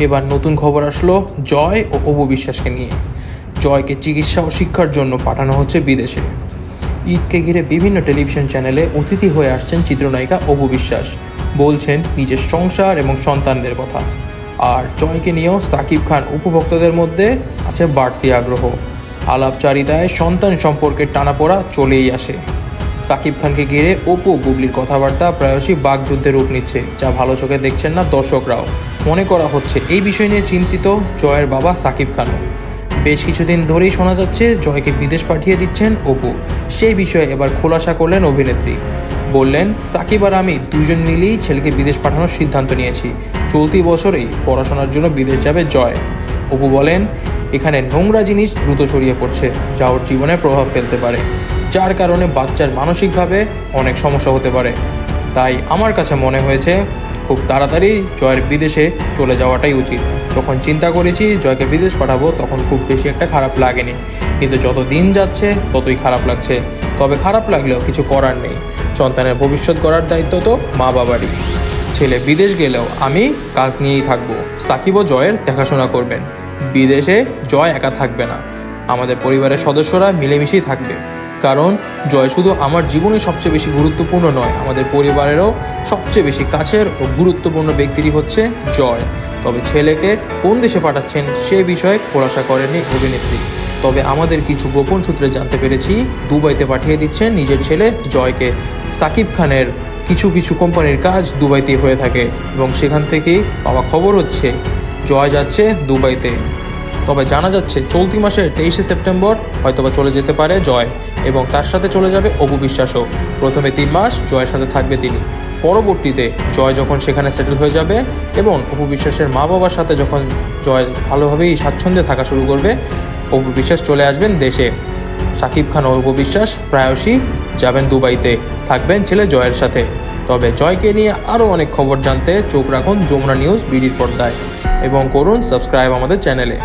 এবার নতুন খবর আসলো জয় ও অপু বিশ্বাসকে নিয়ে। জয়কে চিকিৎসা ও শিক্ষার জন্য পাঠানো হচ্ছে বিদেশে। ঈদকে ঘিরে বিভিন্ন টেলিভিশন চ্যানেলে অতিথি হয়ে আসছেন চিত্রনায়িকা অপু বিশ্বাস, বলছেন নিজের সংসার এবং সন্তানদের কথা। আর জয়কে নিয়েও সাকিব খান উপভোক্তাদের মধ্যে আছে বাড়তি আগ্রহ। আলাপচারিতায় সন্তান সম্পর্কের টানাপোড়া চলেই আসে। সাকিব খানকে ঘিরে অপু বুবলির কথাবার্তা প্রায়শই বাকযুদ্ধের রূপ নিচ্ছে, যা ভালো চোখে দেখছেন না দর্শকরাও। মনে করা হচ্ছে এই বিষয় নিয়ে চিন্তিত জয়ের বাবা সাকিব খানও। বেশ কিছুদিন ধরেই শোনা যাচ্ছে জয়কে বিদেশ পাঠিয়ে দিচ্ছেন অপু। সেই বিষয়ে এবার খোলাসা করলেন অভিনেত্রী। বললেন, সাকিব আর আমি দুজন মিলেই ছেলেকে বিদেশ পাঠানোর সিদ্ধান্ত নিয়েছি। চলতি বছরেই পড়াশোনার জন্য বিদেশ যাবে জয়। অপু বলেন, এখানে নোংরা জিনিস দ্রুত ছড়িয়ে পড়ছে, যা ওর জীবনে প্রভাব ফেলতে পারে, যার কারণে বাচ্চার মানসিকভাবে অনেক সমস্যা হতে পারে। তাই আমার কাছে মনে হয়েছে খুব তাড়াতাড়ি জয়ের বিদেশে চলে যাওয়াটাই উচিত। যখন চিন্তা করেছি জয়কে বিদেশ পাঠাবো তখন খুব বেশি একটা খারাপ লাগেনি, কিন্তু যত দিন যাচ্ছে ততই খারাপ লাগছে। তবে খারাপ লাগলেও কিছু করার নেই, সন্তানের ভবিষ্যৎ গড়ার দায়িত্ব তো মা বাবারই। ছেলে বিদেশ গেলেও আমি কাজ নিয়েই থাকবো। সাকিব ও জয়ের দেখাশোনা করবেন। বিদেশে জয় একা থাকবে না, আমাদের পরিবারের সদস্যরা মিলেমিশেই থাকবে। কারণ জয় শুধু আমার জীবনে সবচেয়ে বেশি গুরুত্বপূর্ণ নয়, আমাদের পরিবারেরও সবচেয়ে বেশি কাছের ও গুরুত্বপূর্ণ ব্যক্তিটি হচ্ছে জয়। তবে ছেলেকে কোন দেশে পাঠাচ্ছেন সে বিষয়ে খোলাসা করেনি অভিনেত্রী। তবে আমাদের কিছু গোপন সূত্রে জানতে পেরেছি দুবাইতে পাঠিয়ে দিচ্ছেন নিজের ছেলে জয়কে। সাকিব খানের কিছু কিছু কোম্পানির কাজ দুবাইতে হয়ে থাকে এবং সেখান থেকেই পাওয়া খবর হচ্ছে জয় যাচ্ছে দুবাইতে। তবে জানা যাচ্ছে চলতি মাসের 23শে সেপ্টেম্বর হয়তোবা চলে যেতে পারে জয়, এবং তার সাথে চলে যাবে অপু বিশ্বাসও। প্রথমে 3 মাস জয়ের সাথে থাকবে তিনি। পরবর্তীতে জয় যখন সেখানে সেটেল হয়ে যাবে এবং অপু বিশ্বাসের মা বাবার সাথে যখন জয় ভালোভাবেই স্বাচ্ছন্দ্যে থাকা শুরু করবে, অপু বিশ্বাস চলে আসবেন দেশে। সাকিব খান ও অপু বিশ্বাস প্রায়শই যাবেন দুবাইতে, থাকবেন ছেলে জয়ের সাথে। তবে জয়কে নিয়ে আরও অনেক খবর জানতে চোখ রাখুন যমুনা নিউজ বিডির পর্দায় এবং করুন সাবস্ক্রাইব আমাদের চ্যানেলে।